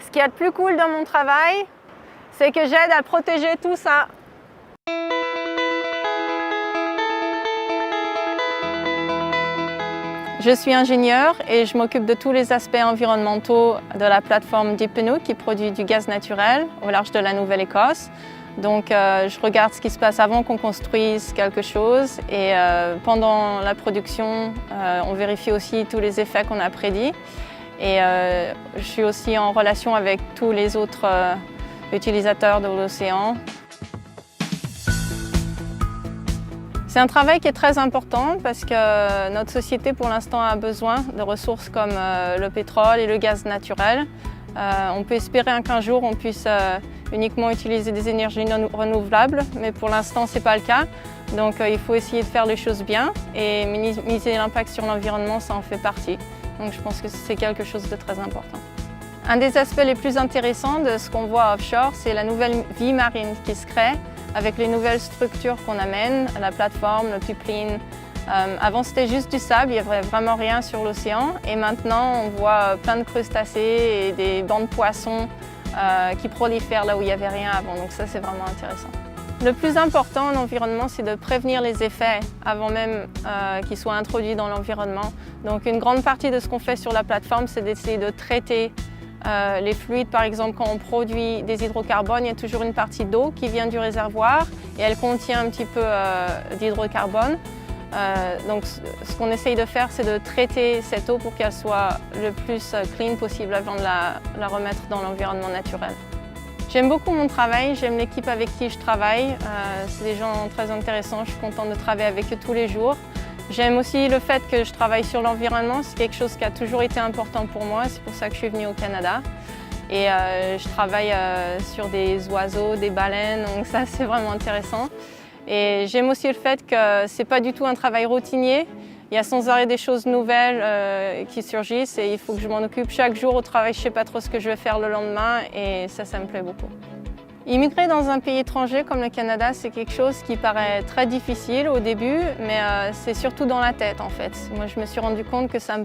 Ce qu'il y a de plus cool dans mon travail, c'est que j'aide à protéger tout ça. Je suis ingénieure et je m'occupe de tous les aspects environnementaux de la plateforme Dipenook qui produit du gaz naturel au large de la Nouvelle-Écosse. Donc je regarde ce qui se passe avant qu'on construise quelque chose et pendant la production, on vérifie aussi tous les effets qu'on a prédits. Et je suis aussi en relation avec tous les autres utilisateurs de l'océan. C'est un travail qui est très important parce que notre société pour l'instant a besoin de ressources comme le pétrole et le gaz naturel. On peut espérer qu'un jour on puisse uniquement utiliser des énergies non renouvelables, mais pour l'instant ce n'est pas le cas. Donc il faut essayer de faire les choses bien et minimiser l'impact sur l'environnement, ça en fait partie. Donc je pense que c'est quelque chose de très important. Un des aspects les plus intéressants de ce qu'on voit offshore, c'est la nouvelle vie marine qui se crée avec les nouvelles structures qu'on amène, la plateforme, le pipeline. Avant c'était juste du sable, il n'y avait vraiment rien sur l'océan et maintenant on voit plein de crustacés et des bancs de poissons qui prolifèrent là où il n'y avait rien avant, donc ça c'est vraiment intéressant. Le plus important en environnement, c'est de prévenir les effets avant même qu'ils soient introduits dans l'environnement. Donc une grande partie de ce qu'on fait sur la plateforme, c'est d'essayer de traiter les fluides. Par exemple, quand on produit des hydrocarbones, il y a toujours une partie d'eau qui vient du réservoir et elle contient un petit peu d'hydrocarbone. Donc ce qu'on essaye de faire, c'est de traiter cette eau pour qu'elle soit le plus clean possible avant de la remettre dans l'environnement naturel. J'aime beaucoup mon travail, j'aime l'équipe avec qui je travaille. C'est des gens très intéressants, je suis contente de travailler avec eux tous les jours. J'aime aussi le fait que je travaille sur l'environnement, c'est quelque chose qui a toujours été important pour moi, c'est pour ça que je suis venue au Canada. Et je travaille sur des oiseaux, des baleines, donc ça c'est vraiment intéressant. Et j'aime aussi le fait que ce n'est pas du tout un travail routinier. Il y a sans arrêt des choses nouvelles qui surgissent et il faut que je m'en occupe chaque jour au travail. Je ne sais pas trop ce que je vais faire le lendemain et ça me plaît beaucoup. Immigrer dans un pays étranger comme le Canada, c'est quelque chose qui paraît très difficile au début, mais c'est surtout dans la tête en fait. Moi, je me suis rendu compte que ça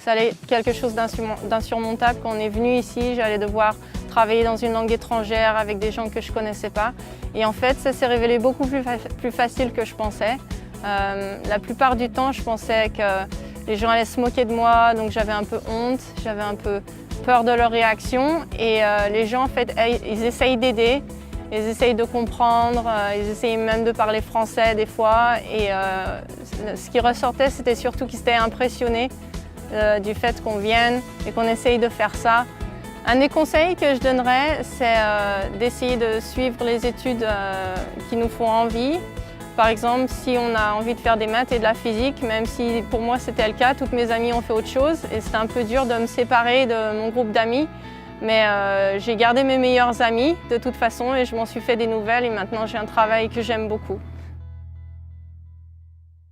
allait être quelque chose d'insurmontable quand on est venu ici. J'allais devoir travailler dans une langue étrangère avec des gens que je ne connaissais pas. Et en fait, ça s'est révélé beaucoup plus facile que je pensais. La plupart du temps, je pensais que les gens allaient se moquer de moi, donc j'avais un peu honte, j'avais un peu peur de leur réaction. Et les gens, en fait, ils essayent d'aider, ils essayent de comprendre, ils essayent même de parler français des fois. Et ce qui ressortait, c'était surtout qu'ils étaient impressionnés du fait qu'on vienne et qu'on essaye de faire ça. Un des conseils que je donnerais, c'est d'essayer de suivre les études qui nous font envie. Par exemple, si on a envie de faire des maths et de la physique, même si pour moi c'était le cas, toutes mes amies ont fait autre chose et c'était un peu dur de me séparer de mon groupe d'amis. Mais j'ai gardé mes meilleurs amis de toute façon et je m'en suis fait des nouvelles et maintenant j'ai un travail que j'aime beaucoup.